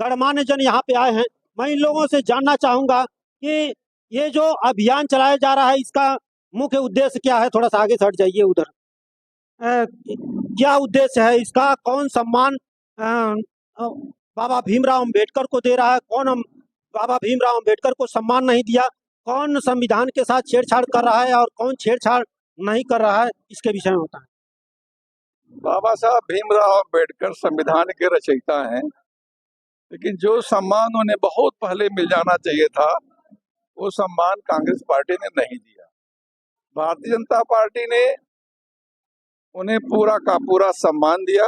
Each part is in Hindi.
गणमान्य जन यहाँ पे आए हैं। मैं इन लोगों से जानना चाहूंगा कि ये जो अभियान चलाया जा रहा है इसका मुख्य उद्देश्य क्या है। थोड़ा सा आगे से हट जाइए उधर। क्या उद्देश्य है इसका? कौन सम्मान बाबा भीमराव अंबेडकर को दे रहा है? कौन बाबा भीमराव अंबेडकर को सम्मान नहीं दिया? कौन संविधान के साथ छेड़छाड़ कर रहा है और कौन छेड़छाड़ नहीं कर रहा है, इसके विषय में होता है। बाबा साहब भीमराव अंबेडकर संविधान के रचयिता हैं, लेकिन जो सम्मान उन्हें बहुत पहले मिल जाना चाहिए था वो सम्मान कांग्रेस पार्टी ने नहीं दिया। भारतीय जनता पार्टी ने उन्हें पूरा का पूरा सम्मान दिया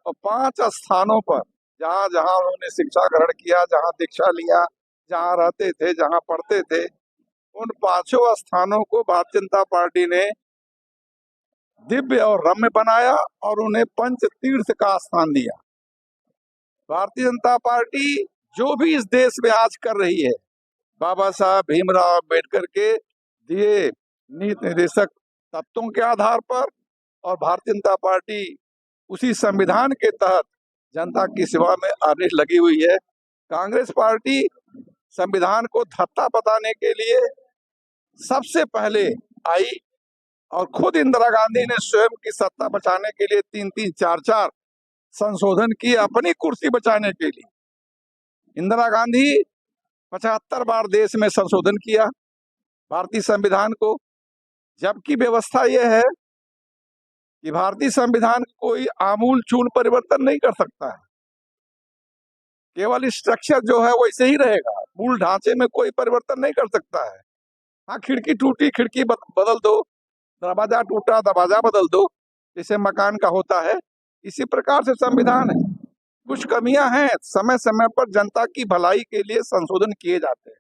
और 5 स्थानों पर जहां जहां उन्होंने शिक्षा ग्रहण किया, जहां दीक्षा लिया, जहां रहते थे, जहां पढ़ते थे, उन 5 स्थानों को भारतीय जनता पार्टी ने दिव्य और रम्य बनाया और उन्हें पंच तीर्थ का स्थान दिया। भारतीय जनता पार्टी जो भी इस देश में आज कर रही है, बाबा साहब भीमराव अंबेडकर के दिए नीति निर्देशक तत्वों के आधार पर, और भारतीय जनता पार्टी उसी संविधान के तहत जनता की सेवा में आने लगी हुई है। कांग्रेस पार्टी संविधान को धत्ता बताने के लिए सबसे पहले आई और खुद इंदिरा गांधी ने स्वयं की सत्ता बचाने के लिए 3-3, 4-4 संशोधन किए अपनी कुर्सी बचाने के लिए। इंदिरा गांधी 75 बार देश में संशोधन किया भारतीय संविधान को, जबकि व्यवस्था यह है कि भारतीय संविधान कोई आमूल चूल परिवर्तन नहीं कर सकता है, केवल स्ट्रक्चर जो है वैसे ही रहेगा, मूल ढांचे में कोई परिवर्तन नहीं कर सकता है। हाँ, खिड़की टूटी खिड़की बदल दो, दरवाजा टूटा दरवाजा बदल दो, जैसे मकान का होता है, इसी प्रकार से संविधान है। कुछ कमियां हैं, समय समय पर जनता की भलाई के लिए संशोधन किए जाते हैं,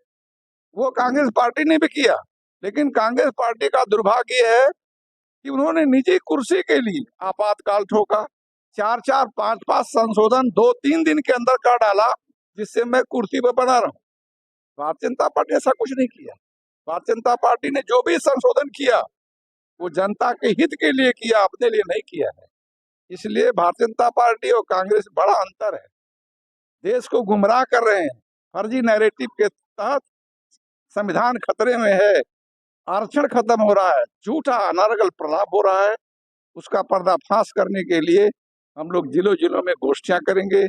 वो कांग्रेस पार्टी ने भी किया। लेकिन कांग्रेस पार्टी का दुर्भाग्य है कि उन्होंने निजी कुर्सी के लिए आपातकाल ठोका, 4-4, 5-5 संशोधन 2-3 दिन के अंदर कर डाला, जिससे मैं कुर्सी पर बना रहा हूँ। भारतीय जनता पार्टी ने ऐसा कुछ नहीं किया। भारतीय जनता पार्टी ने जो भी संशोधन किया वो जनता के हित के लिए किया, अपने लिए नहीं किया है। इसलिए भारतीय जनता पार्टी और कांग्रेस बड़ा अंतर है। देश को गुमराह कर रहे हैं, फर्जी नैरेटिव के तहत संविधान खतरे में है, आरक्षण खत्म हो रहा है, झूठा अनर्गल प्रलाप हो रहा है। उसका पर्दाफाश करने के लिए हम लोग जिलों जिलों में गोष्ठियां करेंगे,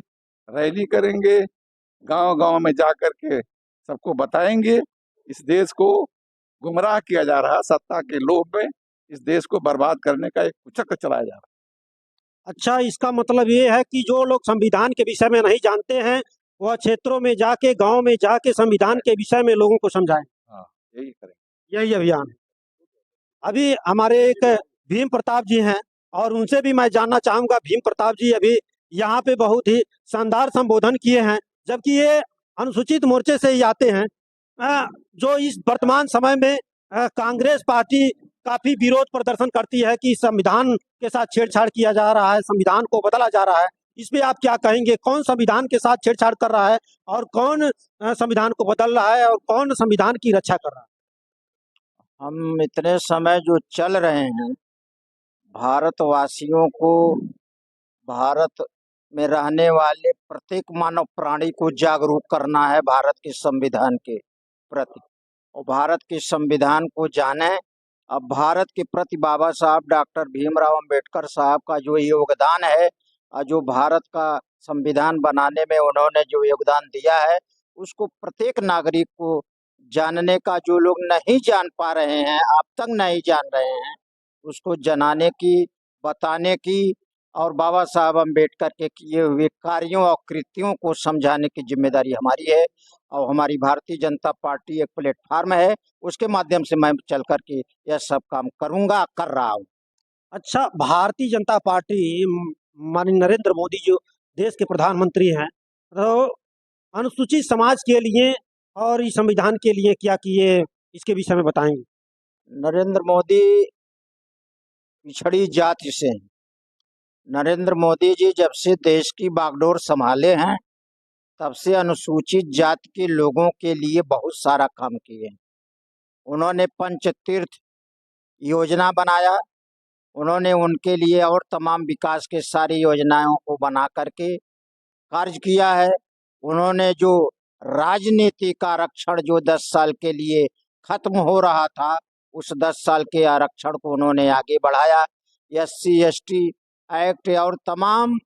रैली करेंगे, गांव गांव में जाकर के सबको बताएंगे इस देश को गुमराह किया जा रहा है, सत्ता के लोभ में इस देश को बर्बाद करने का एक चक्र चलाया जा रहा है। अच्छा, इसका मतलब ये है कि जो लोग संविधान के विषय में नहीं जानते हैं वह क्षेत्रों में जाके, गांव में जाके संविधान के विषय में लोगों को समझाएं। हाँ, यही करें, यही अभियान है। अभी हमारे एक भीम प्रताप जी हैं और उनसे भी मैं जानना चाहूंगा। भीम प्रताप जी अभी यहाँ पे बहुत ही शानदार संबोधन किए हैं, जबकि ये अनुसूचित मोर्चे से ही आते हैं। जो इस वर्तमान समय में कांग्रेस पार्टी काफी विरोध प्रदर्शन करती है कि संविधान के साथ छेड़छाड़ किया जा रहा है, संविधान को बदला जा रहा है। इस पे आप क्या कहेंगे? कौन संविधान के साथ छेड़छाड़ कर रहा है और कौन संविधान को बदल रहा है और कौन संविधान की रक्षा कर रहा है? हम इतने समय जो चल रहे हैं, भारतवासियों को, भारत में रहने वाले प्रत्येक मानव प्राणी को जागरूक करना है भारत के संविधान के प्रति, और भारत के संविधान को जाने। अब भारत के प्रति बाबा साहब डॉक्टर भीमराव अंबेडकर साहब का जो योगदान है और जो भारत का संविधान बनाने में उन्होंने जो योगदान दिया है, उसको प्रत्येक नागरिक को जानने का, जो लोग नहीं जान पा रहे हैं, अब तक नहीं जान रहे हैं, उसको जनाने की, बताने की, और बाबा साहब अंबेडकर के किए हुए कार्यों और कृत्यों को समझाने की जिम्मेदारी हमारी है। और हमारी भारतीय जनता पार्टी एक प्लेटफार्म है, उसके माध्यम से मैं चल करके यह सब काम करूंगा, कर रहा हूँ। अच्छा, भारतीय जनता पार्टी माननीय नरेंद्र मोदी जो देश के प्रधानमंत्री हैं, तो अनुसूचित समाज के लिए और इस संविधान के लिए क्या किए, इसके विषय में बताएंगे? नरेंद्र मोदी पिछड़ी जाति से हैं। नरेंद्र मोदी जी जब से देश की बागडोर संभाले हैं, तब से अनुसूचित जाति के लोगों के लिए बहुत सारा काम किए। उन्होंने पंचतीर्थ योजना बनाया, उन्होंने उनके लिए और तमाम विकास के सारी योजनाओं को बना करके कार्य किया है। उन्होंने जो राजनीतिक आरक्षण जो 10 साल के लिए खत्म हो रहा था, उस 10 साल के आरक्षण को उन्होंने आगे बढ़ाया। SC/ST एक्ट और तमाम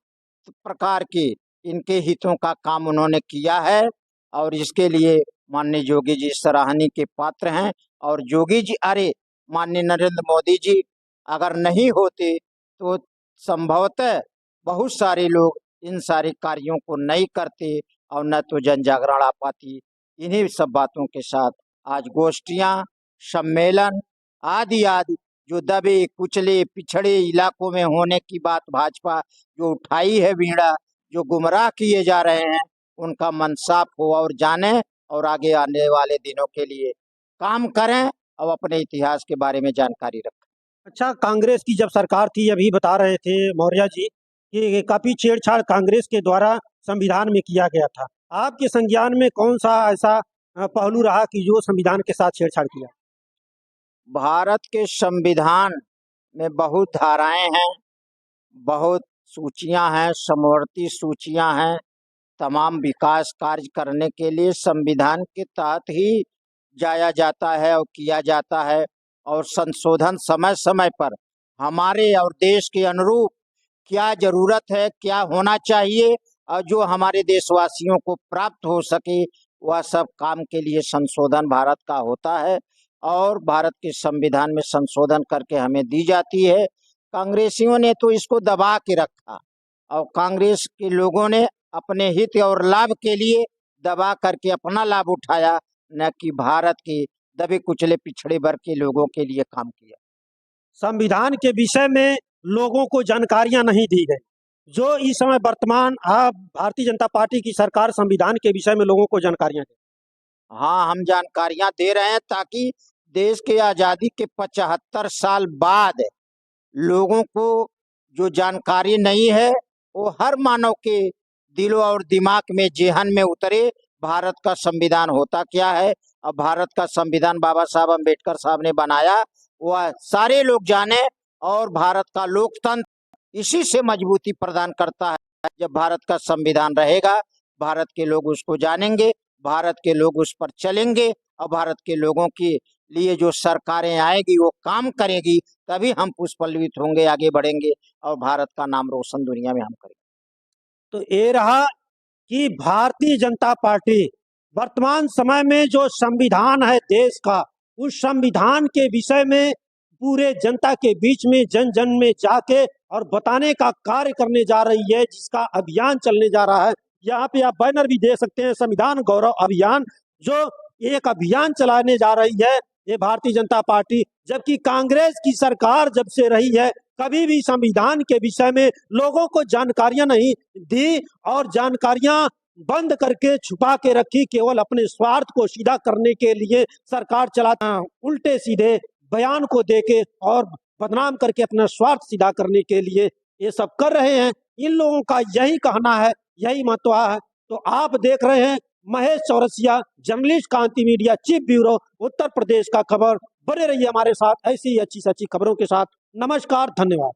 प्रकार के इनके हितों का काम उन्होंने किया है और इसके लिए माननीय योगी जी सराहनीय के पात्र हैं। और योगी जी, अरे माननीय नरेंद्र मोदी जी अगर नहीं होते तो संभवतः बहुत सारे लोग इन सारे कार्यों को नहीं करते और न तो जन जागरण आ पाती। इन्हीं सब बातों के साथ आज गोष्ठियां, सम्मेलन आदि आदि जो दबे कुचले पिछड़े इलाकों में होने की बात भाजपा जो उठाई है बीड़ा, जो गुमराह किए जा रहे हैं, उनका मन साफ हो और जाने और आगे आने वाले दिनों के लिए काम करें और अपने इतिहास के बारे में जानकारी रखें। अच्छा, कांग्रेस की जब सरकार थी, अभी बता रहे थे मौर्य जी कि काफी छेड़छाड़ कांग्रेस के द्वारा संविधान में किया गया था। आपके संज्ञान में कौन सा ऐसा पहलू रहा कि जो संविधान के साथ छेड़छाड़ किया? भारत के संविधान में बहुत धाराएं हैं, बहुत सूचियां हैं, समवर्ती सूचियां हैं। तमाम विकास कार्य करने के लिए संविधान के तहत ही जाया जाता है और किया जाता है और संशोधन समय समय पर हमारे और देश के अनुरूप क्या जरूरत है, क्या होना चाहिए और जो हमारे देशवासियों को प्राप्त हो सके, वह सब काम के लिए संशोधन भारत का होता है और भारत के संविधान में संशोधन करके हमें दी जाती है। कांग्रेसियों ने तो इसको दबा के रखा और कांग्रेस के लोगों ने अपने हित और लाभ के लिए दबा करके अपना लाभ उठाया, न कि भारत के दबे कुचले पिछड़े वर्ग के लोगों के लिए काम किया। संविधान के विषय में लोगों को जानकारियां नहीं दी गई। जो इस समय वर्तमान आप भारतीय जनता पार्टी की सरकार संविधान के विषय में लोगों को जानकारियां दे। हाँ, हम जानकारियां दे रहे हैं ताकि देश के आजादी के 75 साल बाद लोगों को जो जानकारी नहीं है वो हर मानव के दिलों और दिमाग में, जेहन में उतरे। भारत का संविधान होता क्या है और भारत का संविधान बाबा साहब अम्बेडकर साहब ने बनाया, वह सारे लोग जाने और भारत का लोकतंत्र इसी से मजबूती प्रदान करता है। जब भारत का संविधान रहेगा, भारत के लोग उसको जानेंगे, भारत के लोग उस पर चलेंगे और भारत के लोगों के लिए जो सरकारें आएगी वो काम करेगी, तभी हम पुष्पल्लवित होंगे, आगे बढ़ेंगे और भारत का नाम रोशन दुनिया में हम करेंगे। तो ये रहा कि भारतीय जनता पार्टी वर्तमान समय में जो संविधान है देश का, उस संविधान के विषय में पूरे जनता के बीच में, जन जन में जाके और बताने का कार्य करने जा रही है, जिसका अभियान चलने जा रहा है। यहाँ पे आप बैनर भी दे सकते हैं, संविधान गौरव अभियान, जो एक अभियान चलाने जा रही है ये भारतीय जनता पार्टी। जबकि कांग्रेस की सरकार जब से रही है, कभी भी संविधान के विषय में लोगों को जानकारियां नहीं दी और जानकारियां बंद करके छुपा के रखी, केवल अपने स्वार्थ को सीधा करने के लिए सरकार चलाता, उल्टे सीधे बयान को देके और बदनाम करके अपना स्वार्थ सीधा करने के लिए ये सब कर रहे हैं। इन लोगों का यही कहना है, यही महत्व है। तो आप देख रहे हैं महेश चौरसिया, जर्नलिस्ट, क्रांति media, chief bureau, Uttar Pradesh का खबर। बने रहिए हमारे साथ ऐसी ही अच्छी से अच्छी खबरों के साथ। नमस्कार, धन्यवाद।